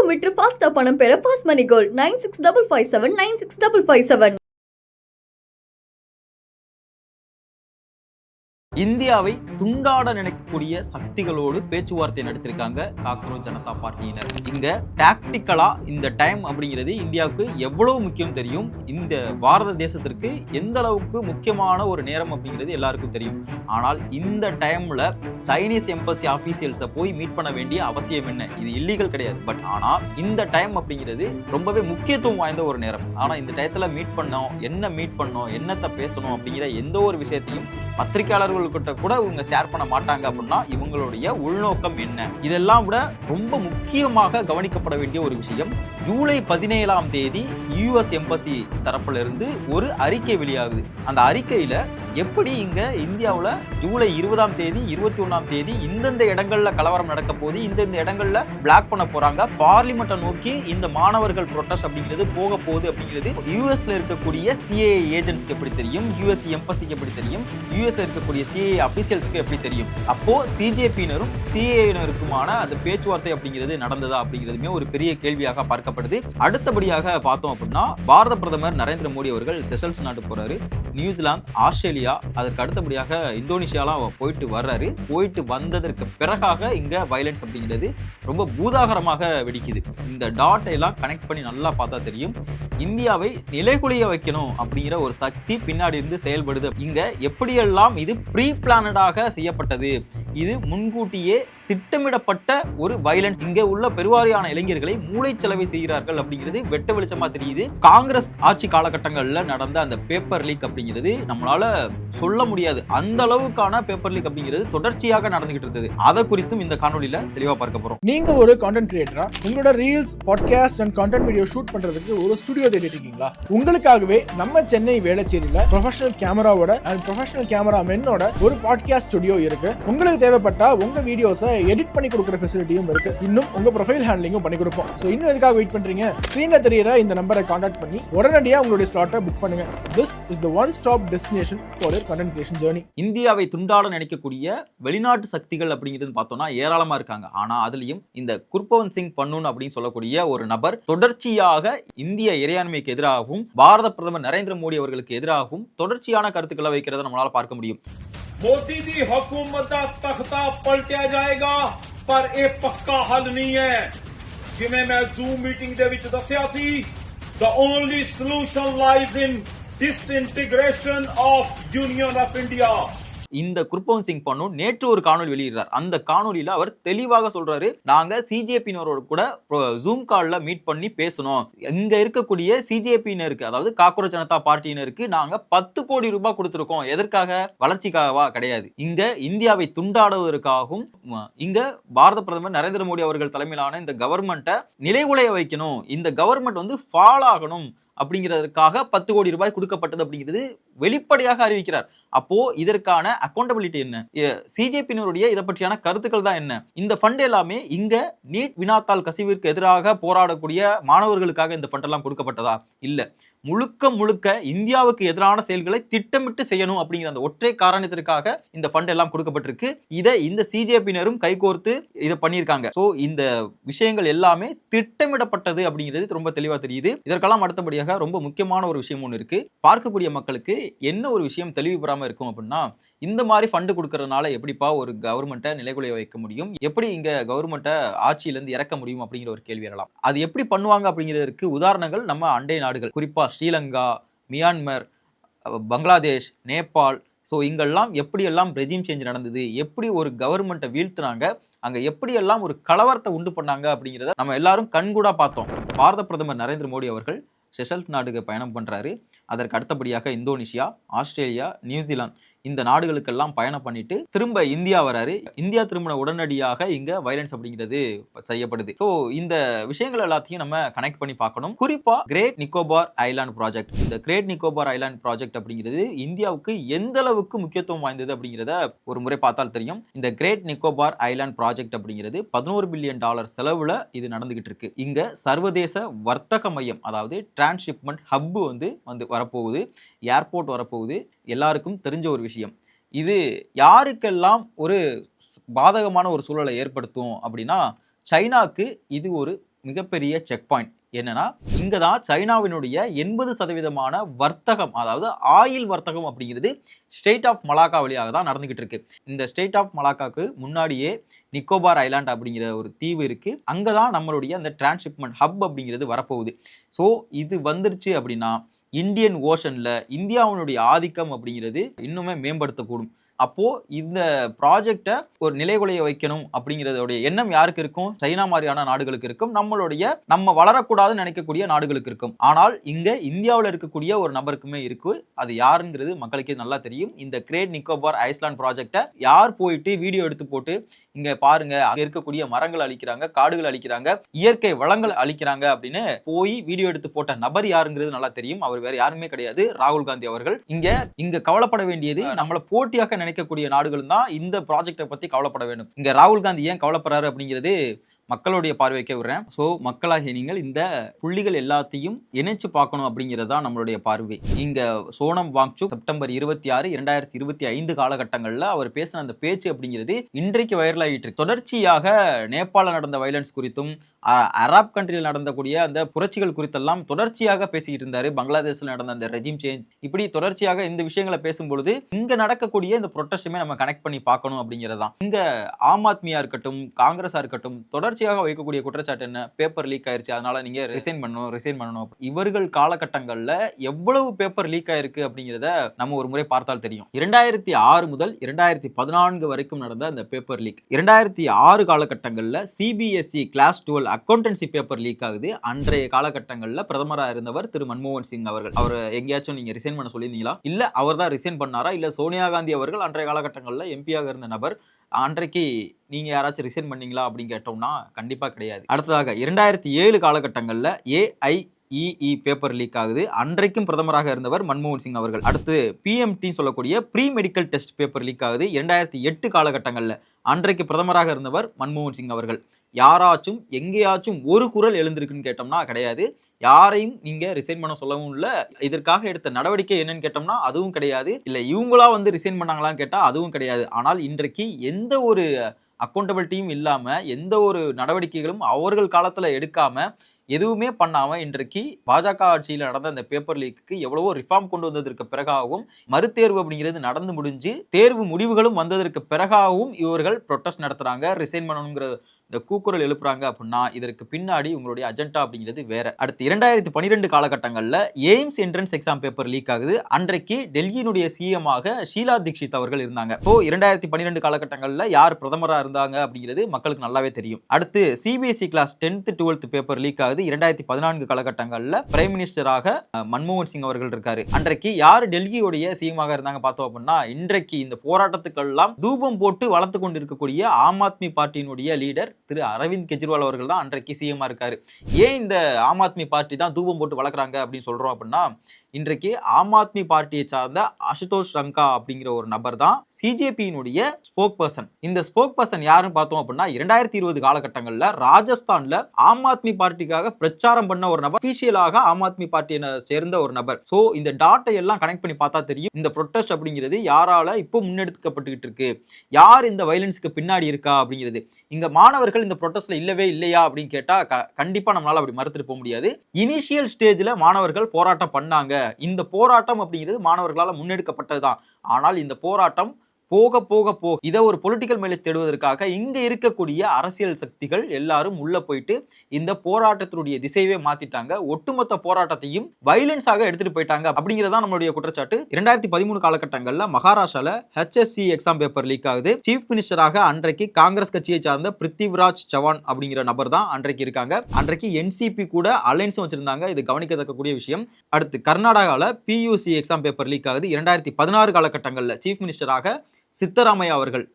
தங்கம் விற்று ஃபாஸ்டா பணம் பெற ஃபாஸ்ட் மணி கோல்ட் 9657 இந்தியாவை துண்டாட நினைக்கக்கூடிய சக்திகளோடு பேச்சுவார்த்தை நடத்திருக்காங்க காக்ரோச் ஜனதா பார்ட்டியினர். இங்க டாக்டிக்கலா இந்த டைம் அப்படிங்கிறது இந்தியாவுக்கு எவ்வளவு முக்கியம் தெரியும். இந்த பாரத தேசத்திற்கு எந்த அளவுக்கு முக்கியமான ஒரு நேரம் அப்படிங்கிறது எல்லாருக்கும் தெரியும். ஆனால் இந்த டைம்ல சைனீஸ் எம்பசி ஆபீசியல்ஸை போய் மீட் பண்ண வேண்டிய அவசியம் என்ன? இது இல்லீகல் கிடையாது. பட் ஆனால் இந்த டைம் அப்படிங்கிறது ரொம்பவே முக்கியத்துவம் வாய்ந்த ஒரு நேரம். ஆனா இந்த டயத்துல மீட் பண்ணோம், என்னத்தை பேசணும் அப்படிங்கிற எந்த ஒரு விஷயத்தையும் பத்திரிகையாளர்கள் கிட்ட கூட இவங்க ஷேர் பண்ண மாட்டாங்க. அப்படின்னா இவங்களுடைய உள்நோக்கம் என்ன? இதெல்லாம் விட ரொம்ப முக்கியமாக கவனிக்கப்பட வேண்டிய ஒரு விஷயம், ஜூலை 17ஆம் தேதி யுஎஸ் எம்பசி தரப்புல இருந்து ஒரு அறிக்கை வெளியாகுது. அந்த அறிக்கையில எப்படி இங்க இந்தியாவில் ஜூலை 20ஆம் தேதி 21ஆம் தேதி இந்தந்த இடங்கள்ல கலவரம் நடக்க போகுது, இந்தந்த இடங்கள்ல பிளாக் பண்ண போறாங்க, பார்லிமெண்ட்டை நோக்கி இந்த மாணவர்கள் புரோட்டஸ்ட் அப்படிங்கிறது போக போகுது அப்படிங்கிறது யூஎஸ்ல இருக்கக்கூடிய சிஏஏ ஏஜென்ட்ஸ்க்கு எப்படி தெரியும், யூஎஸ் எம்பசிக்கு எப்படி தெரியும், யூஎஸ்ல இருக்கக்கூடிய சிஏஏ அபிஷியல்ஸ்க்கு எப்படி தெரியும்? அப்போ சிஜேபியினரும் சிஏஏனருக்குமான அந்த பேச்சுவார்த்தை அப்படிங்கிறது நடந்ததா அப்படிங்கிறதுமே ஒரு பெரிய கேள்வியாக பார்க்கப்படுது. அடுத்தபடியாக பார்த்தோம் அப்படின்னா பாரத பிரதமர் நரேந்திர மோடி அவர்கள் செஷல்ஸ் நாட்டு போறாரு, நியூசிலாந்து, ஆஸ்திரேலியா, அதற்கு அடுத்தபடியாக இந்தோனேஷியாலாம் போயிட்டு வர்றாரு. போயிட்டு வந்ததற்கு பிறகாக இங்க வயலன்ஸ் அப்படிங்கிறது ரொம்ப பூதாகரமாக வெடிக்குது. இந்த டாட்டை எல்லாம் கனெக்ட் பண்ணி நல்லா பார்த்தா தெரியும், இந்தியாவை நிலைகுலிய வைக்கணும் அப்படிங்கிற ஒரு சக்தி பின்னாடி இருந்து செயல்படுது. இங்க எப்படியெல்லாம் இது ப்ரீ பிளானடாக செய்யப்பட்டது, இது முன்கூட்டியே திட்டமிடப்பட்ட ஒரு வயலன்ஸ். இங்க உள்ள பெருவாரியான இளைஞர்களை மூளைச்சலவை செய்கிறார்கள் அப்படிங்கிறது வெட்ட வெளிச்சமா தெரியுது. காங்கிரஸ் ஆட்சி காலகட்டங்கள்ல நடந்த அந்த பேப்பர் லீக் அப்படிங்கிறது நம்மளால சொல்ல முடியாது, அந்த அளவுக்கான பேப்பர் லீக் அப்படிங்கிறது தொடர்ச்சியாக நடந்துகிட்டு இருந்தது. அதை குறித்தும் இந்த காணொலியில தெளிவா பார்க்க போறோம். நீங்க ஒரு கான்டென்ட் கிரியேட்டரா, உங்களோட reels, podcast and content video shoot பண்றதுக்கு ஒரு ஸ்டுடியோ தேடிட்டு இருக்கீங்களா? உங்களுக்காகவே நம்ம சென்னை வேளச்சேரியில ப்ரொஃபஷனல் கேமராவோட அண்ட் ப்ரொஃபஷனல் கேமராமேனோட ஒரு பாட்காஸ்ட் ஸ்டுடியோ இருக்கு. உங்களுக்கு தேவைப்பட்டா உங்க வீடியோஸை எடிட் பண்ணி கொடுக்குற ஃபெசிலிட்டியும் இருக்கு. இன்னும் உங்க ப்ரொஃபைல் ஹேண்ட்லிங்கும் பண்ணி கொடுப்போம். சோ இன்னும் எதுக்காக வெயிட் பண்றீங்க? ஸ்கிரீன்ல தெரியற இந்த நம்பரை கான்டாக்ட் பண்ணி உடனடியா உங்களுடைய ஸ்லாட்டை புக் பண்ணுங்க. This is the one stop destination for your content creation journey. இந்தியாவை துண்டாட நினைக்கக்கூடிய வெளிநாட்டு சக்திகள் அப்படிங்கிறது பார்த்தோம்னா ஏராளமா இருக்காங்க. ஆனா அதுலயும் இந்த குர்பவந்த் சிங் பன்னூன் அப்படின்னு சொல்லக்கூடிய ஒரு நபர் தொடர்ச்சியாக இந்திய இறையாண்மைக்கு எதிராகவும் பாரத பிரதமர் நரேந்திர மோடி அவர்களுக்கு எதிராகவும் தொடர்ச்சியான கருத்துக்களை வைக்கிறத நம்மளால பார்க்க முடியும். मोदी दी हुकूमत दा तख्ता पलटिया जाएगा, पर यह पक्का हल नहीं है। जिवें मैं जूम मीटिंग दे विच दस्सिया सी, the only solution lies in disintegration of Union of India. இந்த குர்பவந்த் சிங் பன்னூன் நேற்று ஒரு காணொலி வெளியிடுறார். அந்த காணொலியில அவர் தெளிவாக சொல்றாரு, நாங்க சிஜேபியினரோட கூட ஜூம் கால்ல மீட் பண்ணி பேசணும். இங்க இருக்கக்கூடிய சிஜேபியினருக்கு, அதாவது காக்ரோச் ஜனதா பார்ட்டியினருக்கு நாங்க 10 கோடி ரூபாய் கொடுத்திருக்கோம். எதற்காக? வளர்ச்சிக்காகவா? கிடையாது. இங்க இந்தியாவை துண்டாடுவதற்காகவும் இங்க பாரத பிரதமர் நரேந்திர மோடி அவர்கள் தலைமையிலான இந்த கவர்மெண்ட்டை நிலைகுலைய வைக்கணும், இந்த கவர்மெண்ட் ஃபால் ஆகணும் அப்படிங்கிறதுக்காக 10 கோடி ரூபாய் கொடுக்கப்பட்டது அப்படிங்கிறது வெளிப்படையாக அறிவிக்கிறார். அப்போ இதற்கான அக்கௌண்டபிலிட்டி என்ன? சிஜேபியினருடைய இதை பற்றியான கருத்துக்கள் தான் என்ன? இந்த ஃபண்ட் எல்லாமே இங்க நீட் வினாத்தாள் கசிவிற்கு எதிராக போராடக்கூடிய மாணவர்களுக்காக இந்த ஃபண்ட் எல்லாம் கொடுக்கப்பட்டதா? இல்ல, முழுக்க இந்தியாவுக்கு எதிரான செயல்களை திட்டமிட்டு செய்யணும் அப்படிங்கிற அந்த ஒற்றை காரணத்திற்காக இந்த ஃபண்ட் எல்லாம் கொடுக்கப்பட்டிருக்கு. இதை இந்த சிஜேபியினரும் கைகோர்த்து இதை பண்ணியிருக்காங்க. சோ இந்த விஷயங்கள் எல்லாமே திட்டமிடப்பட்டது அப்படிங்கிறது ரொம்ப தெளிவா தெரியுது. இதற்கெல்லாம் அடுத்தபடியாக ரொம்ப முக்கியமான ஒரு விஷயம் ஒன்று இருக்கு. பார்க்கக்கூடிய மக்களுக்கு என்ன ஒரு விஷயம் தெளிவு பெறாம இருக்கும் அப்படின்னா, இந்த மாதிரி ஃபண்டு கொடுக்கறதுனால எப்படிப்பா ஒரு கவர்மெண்ட்டை நிலைகுலைய வைக்க முடியும், எப்படி இங்க கவர்மெண்ட்டை ஆட்சியில இருந்து இறக்க முடியும் அப்படிங்கிற ஒரு கேள்வி எழலாம். அது எப்படி பண்ணுவாங்க அப்படிங்கிறதுக்கு உதாரணங்கள் நம்ம அண்டை நாடுகள், குறிப்பா ஸ்ரீலங்கா, மியான்மர், பங்களாதேஷ், நேபாள். ஸோ இங்கெல்லாம் எப்படியெல்லாம் ரெஜிம் சேஞ்ச் நடந்தது, எப்படி ஒரு கவர்மெண்ட்டை வீழ்த்தினாங்க, அங்கே எப்படியெல்லாம் ஒரு கலவரத்தை உண்டு பண்ணாங்க அப்படிங்கிறத நம்ம எல்லாரும் கண்கூடா பார்த்தோம். பாரத பிரதமர் நரேந்திர மோடி அவர்கள் செஷல்ஸ் நாடுக்கு பயணம் பண்றாரு. அதற்கு அடுத்தபடியாக இந்தோனேஷியா, ஆஸ்திரேலியா, நியூசிலாந்து இந்த நாடுகளுக்கெல்லாம் பயணம் பண்ணிட்டு திரும்ப இந்தியா வராரு. இந்தியா திரும்பின உடனடியாக இங்க வயலன்ஸ் அப்படிங்கிறது செய்யப்படுது. ஸோ இந்த விஷயங்கள் எல்லாத்தையும் நம்ம கனெக்ட் பண்ணி பார்க்கணும். குறிப்பா கிரேட் நிக்கோபார் ஐலாண்ட் ப்ராஜெக்ட். இந்த கிரேட் நிக்கோபார் ஐலாண்ட் ப்ராஜெக்ட் அப்படிங்கிறது இந்தியாவுக்கு எந்த அளவுக்கு முக்கியத்துவம் வாய்ந்தது அப்படிங்கிறத ஒரு முறை பார்த்தால் தெரியும். இந்த கிரேட் நிக்கோபார் ஐலாண்ட் ப்ராஜெக்ட் அப்படிங்கிறது $11 பில்லியன் செலவுல இது நடந்துகிட்டு இருக்கு. இங்க சர்வதேச வர்த்தக மையம், அதாவது டிரான்ஸ்ஷிப்மெண்ட் ஹப் வரப்போகுது, ஏர்போர்ட் வரப்போகுது. எல்லாருக்கும் தெரிஞ்ச ஒரு விஷயம். இது யாருக்கெல்லாம் ஒரு பாதகமான ஒரு சூழலை ஏற்படுத்தும் அப்படின்னா, சைனாக்கு இது ஒரு மிகப்பெரிய செக் பாயிண்ட். என்னன்னா இங்க தான் சைனாவினுடைய 80% வர்த்தகம், அதாவது ஆயில் வர்த்தகம் அப்படிங்கிறது ஸ்டேட் ஆஃப் மலாக்கா வழியாக தான் நடந்துகிட்டு இருக்கு. இந்த ஸ்டேட் ஆஃப் மலாக்காக்கு முன்னாடியே நிக்கோபார் ஐலாண்ட் அப்படிங்கிற ஒரு தீவு இருக்கு. அங்கதான் நம்மளுடைய அந்த டிரான்ஸ்ஷிப்மெண்ட் ஹப் அப்படிங்கிறது வரப்போகுது. ஸோ இது வந்துருச்சு அப்படின்னா இந்தியன் ஓஷன்ல இந்தியாவினுடைய ஆதிக்கம் அப்படிங்கிறது இன்னுமே மேம்படுத்தக்கூடும். அப்போ இந்த ப்ராஜெக்டை ஒரு நிலைகுலைய வைக்கணும் அப்படிங்கிறதோடைய எண்ணம் யாருக்கு இருக்கும்? சைனா மாதிரியான நாடுகளுக்கு இருக்கும், நம்ம வளரக்கூடாதுன்னு நினைக்கக்கூடிய நாடுகளுக்கு இருக்கும். ஆனால் இங்க இந்தியாவில் இருக்கக்கூடிய ஒரு நபருக்குமே இருக்கு. அது யாருங்கிறது மக்களுக்கே நல்லா தெரியும். இந்த கிரேட் நிக்கோபார் ஐஸ்லாண்ட் ப்ராஜெக்டை யார் போயிட்டு வீடியோ எடுத்து போட்டு இங்க பாருங்க அங்க இருக்கக்கூடிய மரங்கள் அழிக்கிறாங்க, காடுகள் அழிக்கிறாங்க, இயற்கை வளங்கள் அழிக்கிறாங்க அப்படின்னு போய் வீடியோ எடுத்து போட்ட நபர் யாருங்கிறது நல்லா தெரியும். அவர் வேற யாருமே கிடையாது, ராகுல் காந்தி அவர்கள். இங்க கவலைப்பட வேண்டியது நம்மள போட்டியாக நினைக்கக்கூடிய நாடுகள் தான் இந்த ப்ராஜெக்டை பத்தி கவலைப்பட வேண்டும். இங்க ராகுல் காந்தி ஏன் கவலைப்படுறாரு அப்படிங்கிறது மக்களுடைய பார்வைக்கே விடுறேன். ஸோ மக்களாகிய நீங்கள் இந்த புள்ளிகள் எல்லாத்தையும் இணைச்சு பார்க்கணும் அப்படிங்கிறதா நம்மளுடைய பார்வை. இங்க சோனம் வாங்சுக் செப்டம்பர் 26, 2025 காலகட்டங்களில் அவர் பேசின அந்த பேச்சு அப்படிங்கிறது இன்றைக்கு வைரல் ஆகிட்டு இருக்கு. தொடர்ச்சியாக நேபாள நடந்த வயலன்ஸ் குறித்தும் அரப் கண்ட்ரியில் நடந்தக்கூடிய அந்த புரட்சிகள் குறித்தெல்லாம் தொடர்ச்சியாக பேசிக்கிட்டு இருந்தாரு. பங்களாதேஷில் நடந்த அந்த ரெஜிம் சேஞ்ச், இப்படி தொடர்ச்சியாக இந்த விஷயங்களை பேசும்பொழுது இங்க நடக்கக்கூடிய இந்த ப்ரொட்டஸ்டுமே நம்ம கனெக்ட் பண்ணி பார்க்கணும் அப்படிங்கிறதான். இங்க ஆம் ஆத்மியா இருக்கட்டும், காங்கிரஸா இருக்கட்டும், தொடர்ச்சியாக வைக்கக்கூடிய குற்றச்சாட்டு என்ன? பேப்பர் லீக் ஆயிருச்சு, அதனால நீங்க ரிசைன் பண்ணணும். இவர்கள் காலகட்டங்கள்ல எவ்வளவு பேப்பர் லீக் ஆயிருக்கு அப்படிங்கிறத நம்ம ஒரு முறை பார்த்தால் தெரியும். 2006 முதல் 2014 வரைக்கும் நடந்த அந்த பேப்பர் லீக். 2006 காலகட்டங்கள்ல CBSE class 12 accountancy paper leak ஆகுது. அன்றைய காலகட்டங்கள்ல பிரதமராக இருந்தவர் திரு மன்மோகன் சிங் அவர்கள். அவர் எங்கேயாச்சும் நீங்க ரிசைன் பண்ண சொல்லியிருந்தீங்களா? இல்ல அவர் தான் ரிசைன் பண்ணாரா? இல்ல சோனியா காந்தி அவர்கள் அன்றைய காலகட்டங்கள்ல எம்பியாக இருந்த நபர், அன்றைக்கு நீங்க யாராச்சும் ரிசைன் பண்ணீங்களா அப்படின்னு கேட்டோம்னா கண்டிப்பா கிடையாது. அடுத்ததாக 2007 காலகட்டங்கள்ல AIEE பேப்பர் லீக் ஆகுது. அன்றைக்கும் பிரதமராக இருந்தவர் மன்மோகன் சிங் அவர்கள். அடுத்து PMT சொல்லக்கூடிய pre medical test paper leak ஆகுது 2008 காலகட்டங்கள்ல. அன்றைக்கு பிரதமராக இருந்தவர் மன்மோகன் சிங் அவர்கள். யாராச்சும் எங்கேயாச்சும் ஒரு குரல் எழுந்திருக்குன்னு கேட்டோம்னா கிடையாது. யாரையும் நீங்க ரிசைன் பண்ண சொல்லவும் இல்லை. இதற்காக எடுத்த நடவடிக்கை என்னன்னு கேட்டோம்னா அதுவும் கிடையாது. இல்ல இவங்களா வந்து ரிசைன் பண்ணாங்களான்னு கேட்டா அதுவும் கிடையாது. ஆனால் இன்றைக்கு எந்த ஒரு அக்கௌண்டபிலிட்டியும் இல்லாம, எந்த ஒரு நடவடிக்கைகளும் அவர்கள் காலத்துல எடுக்காம, எதுவுமே பண்ணாம இன்றைக்கு பாஜக ஆட்சியில் நடந்த அந்த பேப்பர் லீக்கு எவ்வளவோ ரிஃபார்ம் கொண்டு வந்ததற்கு பிறகாகவும், மறுதேர்வு அப்படிங்கிறது நடந்து முடிஞ்சு தேர்வு முடிவுகளும் வந்ததற்கு பிறகாகவும் இவர்கள் ப்ரொட்டஸ்ட் நடத்துறாங்க, ரிசைன் பண்ணணுங்கிற இந்த கூக்குரல் எழுப்புறாங்க அப்படின்னா இதற்கு பின்னாடி உங்களுடைய அஜெண்டா அப்படிங்கிறது வேற. அடுத்து 2012 காலகட்டங்கள்ல AIIMS entrance exam paper leak ஆகுது. அன்றைக்கு டெல்லியினுடைய சிஎம் ஆக ஷீலா தீக்ஷித் அவர்கள் இருந்தாங்க. ஸோ 2012 காலகட்டங்கள்ல யார் பிரதமரா இருந்தாங்க அப்படிங்கிறது மக்களுக்கு நல்லாவே தெரியும். அடுத்து CBSE class 10th 12th paper leak ஆகுது. 2014 காலகட்டங்கள்ல பிரைம் மினிஸ்டராக மன்மோகன் சிங் அவர்கள் இருக்காரு. அன்றைக்கு யார் டெல்லியோடைய சிஎமாக இருந்தாங்க பார்த்தோம் அப்படின்னா, இன்றைக்கு இந்த போராட்டத்துக்கெல்லாம் தூபம் போட்டு வளர்த்து கொண்டு இருக்கக்கூடிய ஆம் ஆத்மி பார்ட்டியினுடைய லீடர் திரு அரவிந்த் கெஜ்ரிவால் அவர்கள் தான் அன்றைக்கு சிஎம்மா இருக்காரு. ஏன் இந்த ஆம் ஆத்மி பார்ட்டி தான் தூபம் போட்டு வளர்க்குறாங்க அப்படின்னு சொல்றோம் அப்படின்னா, இன்றைக்கு ஆம் ஆத்மி பார்ட்டியை சார்ந்த அசுதோஷ் ரங்கா அப்படிங்கிற ஒரு நபர் தான் சிஜேபியினுடைய ஸ்போக் பர்சன். இந்த ஸ்போக் பர்சன் யாருன்னு பார்த்தோம் அப்படின்னா, 2020 காலகட்டங்கள்ல ராஜஸ்தான்ல ஆம் ஆத்மி பார்ட்டிக்காக பிரச்சாரம் பண்ண ஒரு நபர், அபிஷியலாக ஆம் ஆத்மி பார்ட்டியை சேர்ந்த ஒரு நபர். சோ இந்த டாட்டை எல்லாம் கனெக்ட் பண்ணி பார்த்தா தெரியும் இந்த ப்ரொட்டஸ்ட் அப்படிங்கிறது யாரால இப்போ முன்னெடுக்கப்பட்டுக்கிட்டு இருக்கு, யார் இந்த வயலன்ஸ்க்கு பின்னாடி இருக்கா அப்படிங்கிறது. இங்க மாணவர்கள் இந்த ப்ரொட்டஸ்ட்ல இல்லவே இல்லையா அப்படின்னு கேட்டா கண்டிப்பா நம்மளால அப்படி மறுத்துட்டு போக முடியாது. இனிஷியல் ஸ்டேஜ்ல மாணவர்கள் போராட்டம் பண்ணாங்க. இந்த போராட்டம் அப்படிங்கிறது மாணவர்களால் முன்னெடுக்கப்பட்டதுதான். ஆனால் இந்த போராட்டம் போக போக போக இதை ஒரு பொலிட்டிக்கல் மைலேஜ் தேடுவதற்காக இங்க இருக்கக்கூடிய அரசியல் சக்திகள் எல்லாரும் உள்ள போயிட்டு இந்த போராட்டத்தினுடைய திசையவே மாத்திட்டாங்க. ஒட்டுமொத்த போராட்டத்தையும் வயலன்ஸாக எடுத்துட்டு போயிட்டாங்க அப்படிங்கிறதா நம்மளுடைய குற்றச்சாட்டு. 2013 காலகட்டங்கள்ல மகாராஷ்டிரால HSC எக்ஸாம் பேப்பர் லீக் ஆகுது. சீஃப் மினிஸ்டராக அன்றைக்கு காங்கிரஸ் கட்சியை சார்ந்த பிருத்திவிராஜ் சவான் அப்படிங்கிற நபர் தான் அன்றைக்கு இருக்காங்க. அன்றைக்கு NCP கூட அலைன்ஸும் வச்சிருந்தாங்க. இது கவனிக்கத்தக்கக்கூடிய விஷயம். அடுத்து கர்நாடகால PUC எக்ஸாம் பேப்பர் லீக் ஆகுது. 2016 காலகட்டங்கள்ல சீஃப் மினிஸ்டராக சித்தராமையா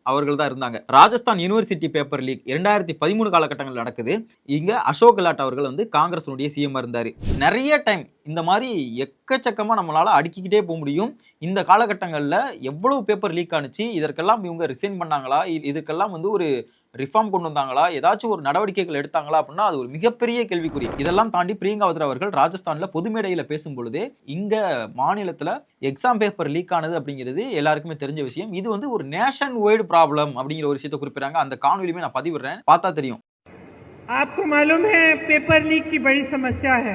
அவர்கள் தான் இருந்தாங்க. ராஜஸ்தான் யூனிவர்சிட்டி பேப்பர் லீக் 2013 காலகட்டங்கள் நடக்குது. இங்க அசோக் கெலாட் அவர்கள் வந்து காங்கிரஸுடைய சிஎம் இருந்தாரு. நிறைய டைம் இந்த மாதிரி எக்கச்சக்கமா நம்மளால அடுக்கிக்கிட்டே போக முடியும். இந்த காலகட்டங்கள்ல எவ்வளவு பேப்பர் லீக் ஆனிச்சு, இதற்கெல்லாம் இவங்க ரிசைன் பண்ணாங்களா, இதுக்கெல்லாம் வந்து ஒரு ரிஃபார்ம் கொண்டு வந்தாங்களா, ஏதாச்சும் ஒரு நடவடிக்கைகள் எடுத்தாங்களா அப்படின்னா அது ஒரு மிகப்பெரிய கேள்விக்குறி. இதெல்லாம் தாண்டி பிரியங்கா வாத்ரா அவர்கள் ராஜஸ்தான்ல பொது மேடையில பேசும் பொழுதே இங்க மாநிலத்துல எக்ஸாம் பேப்பர் லீக் ஆனது அப்படிங்கிறது எல்லாருக்குமே தெரிஞ்ச விஷயம். இது வந்து ஒரு நேஷன் வைடு ப்ராப்ளம் அப்படிங்கிற ஒரு விஷயத்தை குறிப்பிடுறாங்க. அந்த காணொலியுமே நான் பதிவிடுறேன், பார்த்தா தெரியும். आपको मालूम है पेपर लीक की बड़ी समस्या है।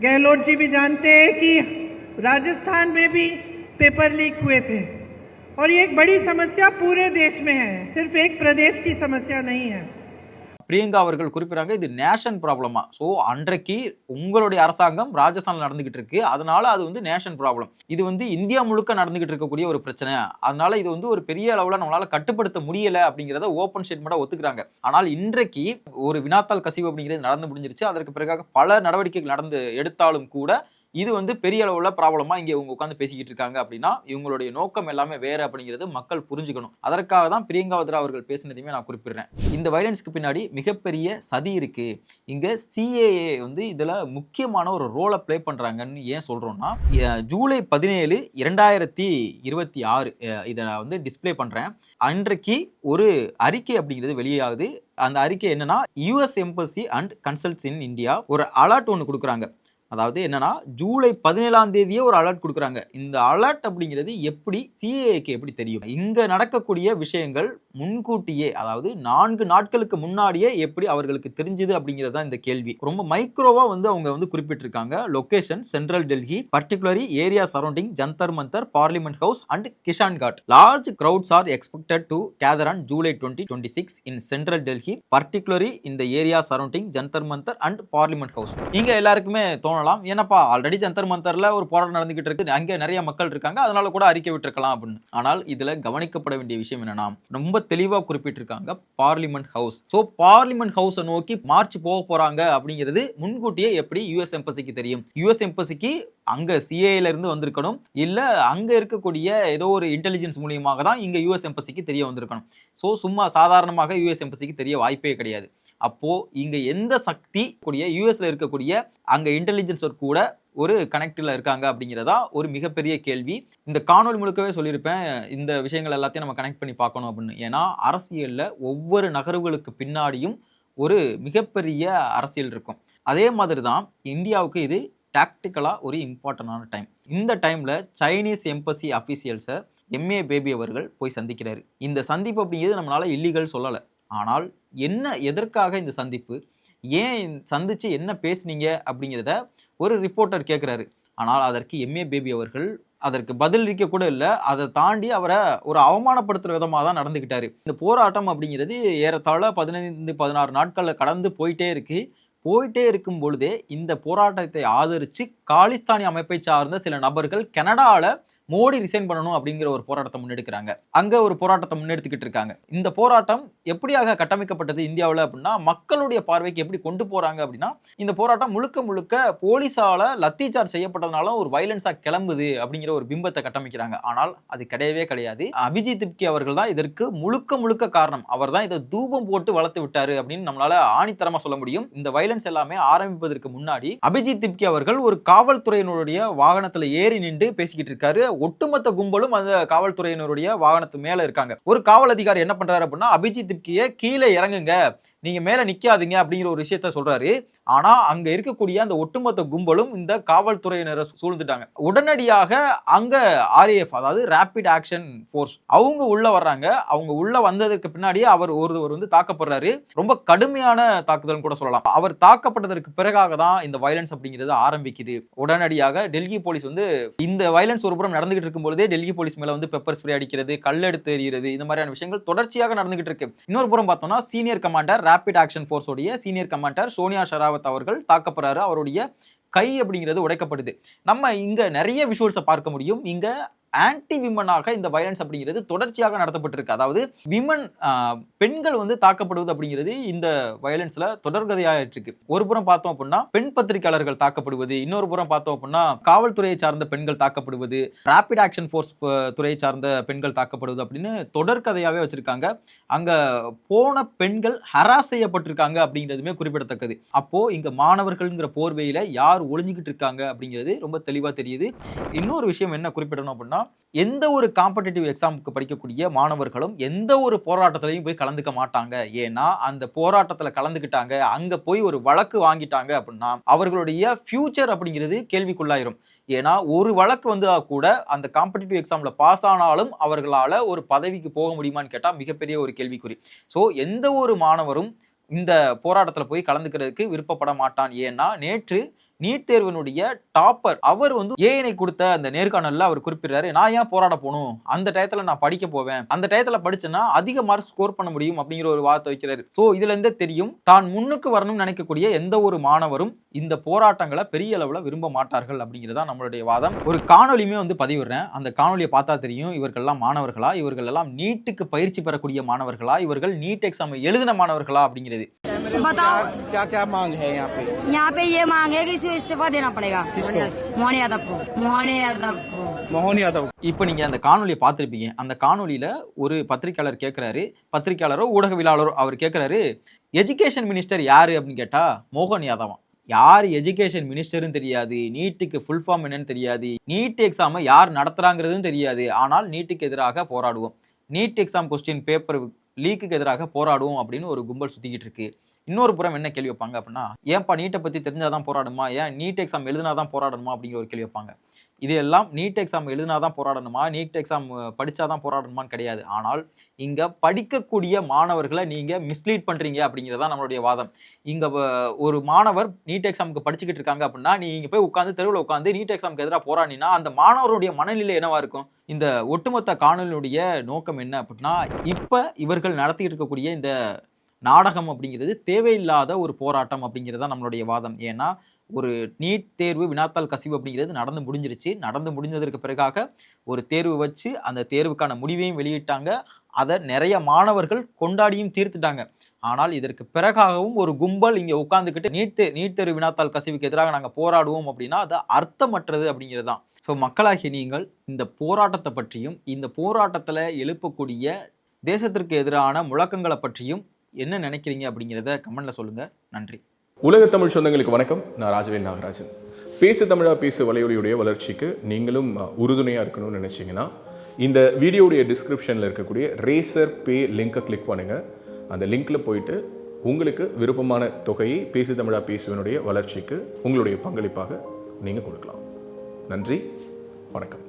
गहलोत जी भी जानते हैं कि राजस्थान में भी पेपर लीक हुए थे और ये एक बड़ी समस्या पूरे देश में है, सिर्फ एक प्रदेश की समस्या नहीं है। பிரியங்கா அவர்கள் குறிப்பிடுறாங்க இது நேஷன் ப்ராப்ளமா. ஸோ அன்றைக்கு உங்களுடைய அரசாங்கம் ராஜஸ்தான்ல நடந்துகிட்டு இருக்கு, அதனால அது வந்து நேஷன் ப்ராப்ளம். இது வந்து இந்தியா முழுக்க நடந்துகிட்டு இருக்கக்கூடிய ஒரு பிரச்சனை, அதனால இது வந்து ஒரு பெரிய அளவுல நம்மளால கட்டுப்படுத்த முடியல அப்படிங்கிறத ஓப்பன் ஸ்டேட்மெண்டா ஒத்துக்கிறாங்க. ஆனால் இன்றைக்கு ஒரு வினாத்தாள் கசிவு அப்படிங்கிறது நடந்து முடிஞ்சிருச்சு. அதற்கு பிறகாக பல நடவடிக்கைகள் நடந்து எடுத்தாலும் கூட இது வந்து பெரிய அளவுல ப்ராப்ளமா இங்க இவங்க உட்காந்து பேசிக்கிட்டு இருக்காங்க அப்படின்னா இவங்களுடைய நோக்கம் எல்லாமே வேற அப்படிங்கிறது மக்கள் புரிஞ்சுக்கணும். அதற்காக தான் பிரியங்கா வத்ரா அவர்கள் பேசினதையுமே நான் குறிப்பிடுறேன். இந்த வயலன்ஸ்க்கு பின்னாடி மிகப்பெரிய சதி இருக்கு. இங்க சிஏஏ வந்து இதுல முக்கியமான ஒரு ரோலை பிளே பண்றாங்கன்னு ஏன் சொல்றோம்னா, ஜூலை 17, 2026 இதை நான் வந்து டிஸ்பிளே பண்றேன். அன்றைக்கு ஒரு அறிக்கை அப்படிங்கிறது வெளியாகுது. அந்த அறிக்கை என்னன்னா, US embassy and consulates in India ஒரு அலர்ட் ஒன்று கொடுக்குறாங்க. அதாவது என்னன்னா, ஜூலை 17 ஒரு அலர்ட் கொடுக்குறாங்க. இந்த அலர்ட் அப்படிங்கிறது எப்படி சிஏஏக்கு எப்படி தெரியும்? இங்க நடக்கக்கூடிய விஷயங்கள் முன்கூட்டியே, அதாவது 4 நாட்களுக்கு முன்னாடியே எப்படி அவர்களுக்கு தெரிஞ்சது அப்படிங்கிறது தான் இந்த கேள்வி. ரொம்ப மைக்ரோவா வந்து அவங்க வந்து குறிப்பிட்டிருக்காங்க. Location central Delhi, particularly area surrounding Jantar Mantar, parliament house and Kisan Ghat. Large crowds are expected to gather on July 2026 in central Delhi, particularly in the area surrounding Jantar Mantar and parliament house. இங்க எல்லாருக்குமே தோணலாம், ஏன்னப்பா ஆல்ரெடி ஜந்தர் மந்தர்ல ஒரு போராட்டம் நடந்துகிட்டு இருக்கு, அங்க நிறைய மக்கள் இருக்காங்க, அதனால கூட அறிக்கை விட்டுருக்கலாம் அப்படின்னு. ஆனால் இதுல கவனிக்கப்பட வேண்டிய விஷயம் என்னன்னா, ரொம்ப தெளிவா குறிப்பிட்டிருக்காங்க பார்லிமெண்ட் ஹவுஸ். சோ பார்லிமெண்ட் ஹவுஸை நோக்கி மார்ச் போக போறாங்க அப்படிங்கிறது முன்கூட்டியே எப்படி யுஎஸ் எம்பசிக்கு தெரியும்? யுஎஸ் எம்பசிக்கு அங்க சிஏல இருந்து வந்திருக்கணும், இல்ல அங்க இருக்கக்கூடிய ஏதோ ஒரு இன்டெலிஜென்ஸ் மூலியமாக தான் இங்க யுஎஸ் எம்பசிக்கு தெரிய வந்திருக்கணும். சோ சும்மா சாதாரணமாக யுஎஸ் எம்பசிக்கு தெரிய வாய்ப்பே கிடையாது. அப்போ இங்க எந்த சக்தி கூடிய யுஎஸ்ல இருக்கக்கூடிய அங்க இன்டெலிஜென்ஸ் கூட ஒரு கனெக்டில் இருக்காங்க அப்படிங்கிறதா ஒரு மிகப்பெரிய கேள்வி. இந்த காணொலி முழுக்கவே சொல்லியிருப்பேன், இந்த விஷயங்கள் எல்லாத்தையும் நம்ம கனெக்ட் பண்ணி பார்க்கணும் அப்படின்னு. ஏன்னா அரசியல்ல ஒவ்வொரு நகர்வுகளுக்கு பின்னாடியும் ஒரு மிகப்பெரிய அரசியல் இருக்கும். அதே மாதிரி தான் இந்தியாவுக்கு இது டாக்டிக்கலா ஒரு இம்பார்ட்டன்டான டைம். இந்த டைம்ல சைனீஸ் எம்பசி அபிஷியல்ஸை எம்ஏ பேபி அவர்கள் போய் சந்திக்கிறாரு. இந்த சந்திப்பு அப்படிங்கிறது நம்மளால இல்லீகல் சொல்லலை. ஆனால் என்ன, எதற்காக இந்த சந்திப்பு, ஏன் சந்திச்சு என்ன பேசுனீங்க அப்படிங்கிறத ஒரு ரிப்போர்ட்டர் கேட்குறாரு. ஆனால் அதற்கு எம்ஏ பேபி அவர்கள் அதற்கு பதிலளிக்க கூட இல்லை. அதை தாண்டி அவரை ஒரு அவமானப்படுத்துகிற விதமாக தான் நடந்துக்கிட்டாரு. இந்த போராட்டம் அப்படிங்கிறது ஏறத்தாழ 15-16 நாட்களில் கடந்து போயிட்டே இருக்கும் பொழுதே இந்த போராட்டத்தை ஆதரித்து காலிஸ்தானி அமைப்பை சார்ந்த சில நபர்கள் கனடாவில் மோடி ரிசைன் பண்ணணும் அப்படிங்கிற ஒரு போராட்டத்தை முன்னெடுக்கிறாங்க. அங்கே ஒரு போராட்டத்தை முன்னெடுத்துக்கிட்டு இருக்காங்க. இந்த போராட்டம் எப்படியாக கட்டமைக்கப்பட்டது இந்தியாவில் அப்படின்னா, மக்களுடைய பார்வைக்கு எப்படி கொண்டு போகிறாங்க அப்படின்னா, இந்த போராட்டம் முழுக்க முழுக்க போலீஸால் லத்தி சார்ஜ் செய்யப்பட்டதுனால ஒரு வயலன்ஸாக கிளம்புது அப்படிங்கிற ஒரு பிம்பத்தை கட்டமைக்கிறாங்க. ஆனால் அது கிடையவே கிடையாது. அபிஜித் திப்கி அவர்கள் தான் இதற்கு முழுக்க காரணம். அவர் தான் இதை தூபம் போட்டு வளர்த்து விட்டாரு அப்படின்னு நம்மளால ஆணித்தரமாக சொல்ல முடியும். இந்த வயலன்ஸ் எல்லாமே ஆரம்பிப்பதற்கு முன்னாடி அபிஜித் திப்கி அவர்கள் ஒரு காவல்துறையினருடைய வாகனத்துல ஏறி நின்று பேசிக்கிட்டு இருக்காரு. ஒட்டுமொத்த கும்பலும் அந்த காவல்துறையினருடைய வாகனத்து மேல இருக்காங்க. ஒரு காவல் அதிகாரி என்ன பண்றாரு அப்படின்னா, அபிஜித் திப்கியை கீழே இறங்குங்க, நீங்க மேல நிக்காதீங்க அப்படிங்கிற ஒரு விஷயத்த சொல்றாரு. ஆனா அங்க இருக்கக்கூடிய அந்த ஒட்டுமொத்த கும்பலும் இந்த காவல்துறையினரை சூழ்ந்துட்டாங்க. உடனடியாக அங்க ஆர்ஏஎஃப், அதாவது ரேபிட் ஆக்ஷன் போர்ஸ், அவங்க உள்ள வர்றாங்க. அவங்க உள்ள வந்ததற்கு பின்னாடியே அவர் ஒருவர் வந்து தாக்கப்படுறாரு. ரொம்ப கடுமையான தாக்குதல் கூட சொல்லலாம். அவர் தாக்கப்பட்டதற்கு பிறகாக தான் இந்த வயலன்ஸ் அப்படிங்கிறது ஆரம்பிக்குது. உடனடியாக டெல்லி போலீஸ் வந்து இந்த வயலன்ஸ் ஒரு புறம் நடந்துகிட்டு இருக்கும் பொழுதே டெல்லி போலீஸ் மேல வந்து பெப்பர் ஸ்ப்ரே அடிக்கிறது, கல்லெடுத்து எறிகிறது, இந்த மாதிரியான விஷயங்கள் தொடர்ச்சியாக நடந்துகிட்டு இருக்கு. இன்னொரு புறம் பார்த்தோம்னா, senior commander rapid action force உடைய சீனியர் கமாண்டர் சோனியா ஷராவத் அவர்கள் தாக்கப்படுறாரு. அவருடைய கை அப்படிங்கிறது உடைக்கப்படுது. நம்ம இங்க நிறைய விஷுவல்ஸை பார்க்க முடியும். இங்க ஆன்டி விமனாக இந்த வயலன்ஸ் அப்படிங்கிறது தொடர்ச்சியாக நடத்தப்பட்டிருக்கு. அதாவது விமன், பெண்கள் வந்து தாக்கப்படுவது அப்படிங்கிறது இந்த வயலன்ஸ்ல தொடர்கதையாயிட்டு இருக்கு. ஒரு புறம் பார்த்தோம் அப்படின்னா பெண் பத்திரிகையாளர்கள் தாக்கப்படுவது, இன்னொரு புறம் பார்த்தோம் அப்படின்னா காவல்துறையை சார்ந்த பெண்கள் தாக்கப்படுவது, ரேபிட் ஆக்ஷன் போர்ஸ் துறையை சார்ந்த பெண்கள் தாக்கப்படுவது அப்படின்னு தொடர்கதையாவே வச்சிருக்காங்க. அங்க போன பெண்கள் ஹராஸ் செய்யப்பட்டிருக்காங்க அப்படிங்கிறதுமே குறிப்பிடத்தக்கது. அப்போ இங்க மாணவர்கள்ங்கிற போர்வையில யார் ஒளிஞ்சுக்கிட்டு இருக்காங்க அப்படிங்கிறது ரொம்ப தெளிவா தெரியுது. இன்னொரு விஷயம் என்ன குறிப்பிடணும் அப்படின்னா, எந்த ஒரு காம்படிட்டிவ் எக்ஸாமுக்கு படிக்கக்கூடிய மாணவர்களும் எந்த ஒரு போராட்டத்திலையும் போய் கலந்துக்க மாட்டாங்க. ஏன்னா அந்த போராட்டத்துல கலந்துக்கிட்டாங்க, அங்க போய் ஒரு வழக்கு வாங்கிட்டாங்க அப்படின்னா அவர்களுடைய ஃபியூச்சர் அப்படிங்கிறது கேள்விக்குள்ளாயிரும். ஏன்னா ஒரு வழக்கு வந்தா கூட அந்த காம்படிட்டிவ் எக்ஸாம்ல பாஸ் ஆனாலும் அவர்களால ஒரு பதவிக்கு போக முடியுமான்னு கேட்டா மிகப்பெரிய ஒரு கேள்விக்குறி. ஸோ எந்த ஒரு மாணவரும் இந்த போராட்டத்துல போய் கலந்துக்கிறதுக்கு விருப்பப்பட மாட்டான். ஏன்னா நேற்று நீட் தேர்வினுடைய டாப்பர் அவர் வந்து ஏஎன்ஐ கொடுத்த அந்த நேர்காணல்ல அவர் குறிப்பிடுறாரு, நான் ஏன் போராட போகணும், அந்த டயத்துல நான் படிக்க போவேன், அந்த டயத்துல படிச்சேன்னா அதிக மார்க் ஸ்கோர் பண்ண முடியும் அப்படிங்கிற ஒரு வார்த்தை வைக்கிறாரு. சோ இதுல இருந்தே தெரியும் தான் முன்னுக்கு வரணும்னு நினைக்கக்கூடிய எந்த ஒரு மாணவரும் இந்த போராட்டங்களை பெரிய அளவுல விரும்ப மாட்டார்கள் அப்படிங்கிறதா நம்மளுடைய வாதம். ஒரு காணொலியுமே வந்து பதிவிடுறேன், அந்த காணொலியை பார்த்தா தெரியும் இவர்கள் எல்லாம் மாணவர்களா, இவர்கள் எல்லாம் நீட்டுக்கு பயிற்சி பெறக்கூடிய மாணவர்களா, இவர்கள் நீட் எக்ஸாம் எழுதின மாணவர்களா அப்படிங்கிறது. बताओ क्या क्या मांग है यहाँ पे ये मांग है कि इसे इस्तीफा देना पड़ेगा मोहन यादव को। இப்போ நீங்க அந்த காணொலியை பார்த்திருப்பீங்க. அந்த காணொலியில ஒரு பத்திரிகையாளர் கேட்கிறாரு, பத்திரிகையாளரோ ஊடகவியலாளரோ அவர் கேட்கிறாரு, எஜுகேஷன் மினிஸ்டர் யாரு அப்படின்னு கேட்டா மோகன் யாதவா. யார் எஜுகேஷன் மினிஸ்டரும் தெரியாது, நீட்டுக்கு ஃபுல் ஃபார்ம் என்னன்னு தெரியாது, நீட் எக்ஸாமை யார் நடத்துறாங்கிறதும் தெரியாது. ஆனால் நீட்டுக்கு எதிராக போராடுவோம், நீட் எக்ஸாம் கொஸ்டின் பேப்பர் லீக்குக்கு எதிராக போராடுவோம் அப்படின்னு ஒரு கும்பல் சுத்திக்கிட்டு இருக்கு. இன்னொரு புறம் என்ன கேள்வி வைப்பாங்க அப்படின்னா, ஏன்பா நீட்டை பத்தி தெரிஞ்சாதான் போராடணுமா, ஏன் நீட் எக்ஸாம் எழுதினாதான் போராடணுமா அப்படிங்கிற ஒரு கேள்வி வைப்பாங்க. இதெல்லாம் நீட் எக்ஸாம் எழுதினாதான் போராடணுமா, நீட் எக்ஸாம் படிச்சாதான் போராடணுமான்னு கிடையாது. ஆனால் இங்க படிக்கக்கூடிய மாணவர்களை நீங்க மிஸ்லீட் பண்றீங்க அப்படிங்கிறதா நம்மளுடைய வாதம். இங்க ஒரு மாணவர் நீட் எக்ஸாமுக்கு படிச்சுக்கிட்டு இருக்காங்க அப்படின்னா நீங்க போய் உட்காந்து தெருவில் உட்காந்து நீட் எக்ஸாமுக்கு எதிராக போராடினா அந்த மாணவருடைய மனநிலை என்னவா இருக்கும்? இந்த ஒட்டுமொத்த காணொலியுடைய நோக்கம் என்ன அப்படின்னா, இப்ப இவர்கள் நடத்திட்டு இருக்கக்கூடிய இந்த நாடகம் அப்படிங்கிறது தேவையில்லாத ஒரு போராட்டம் அப்படிங்கிறதா நம்மளுடைய வாதம். ஏன்னா ஒரு நீட் தேர்வு வினாத்தாள் கசிவு அப்படிங்கிறது நடந்து முடிஞ்சிருச்சு. நடந்து முடிஞ்சதற்கு பிறகாக ஒரு தேர்வு வச்சு அந்த தேர்வுக்கான முடிவையும் வெளியிட்டாங்க. அதை நிறைய மாணவர்கள் கொண்டாடியும் தீர்த்துட்டாங்க. ஆனால் இதற்கு பிறகாகவும் ஒரு கும்பல் இங்கே உட்காந்துக்கிட்டு நீட் தேர்வு வினாத்தாள் கசிவுக்கு எதிராக நாங்கள் போராடுவோம் அப்படின்னா அது அர்த்தமற்றது அப்படிங்கிறது தான். ஸோ மக்களாகிய நீங்கள் இந்த போராட்டத்தை பற்றியும் இந்த போராட்டத்தில் எழுப்பக்கூடிய தேசத்திற்கு எதிரான முழக்கங்களை பற்றியும் என்ன நினைக்கிறீங்க அப்படிங்கிறத கமெண்ட்ல சொல்லுங்க. நன்றி. உலக தமிழ் சொந்தங்களுக்கு வணக்கம். நான் ராஜவேல் நாகராஜன். பேசு தமிழா பேசு வலையொலியுடைய வளர்ச்சிக்கு நீங்களும் உறுதுணையாக இருக்கணும்னு நினச்சிங்கன்னா இந்த வீடியோடைய டிஸ்கிரிப்ஷனில் இருக்கக்கூடிய ரேசர் பே லிங்கை கிளிக் பண்ணுங்கள். அந்த லிங்க்கில் போயிட்டு உங்களுக்கு விருப்பமான தொகையை பேசு தமிழா பேசுவனுடைய வளர்ச்சிக்கு உங்களுடைய பங்களிப்பாக நீங்கள் கொடுக்கலாம். நன்றி, வணக்கம்.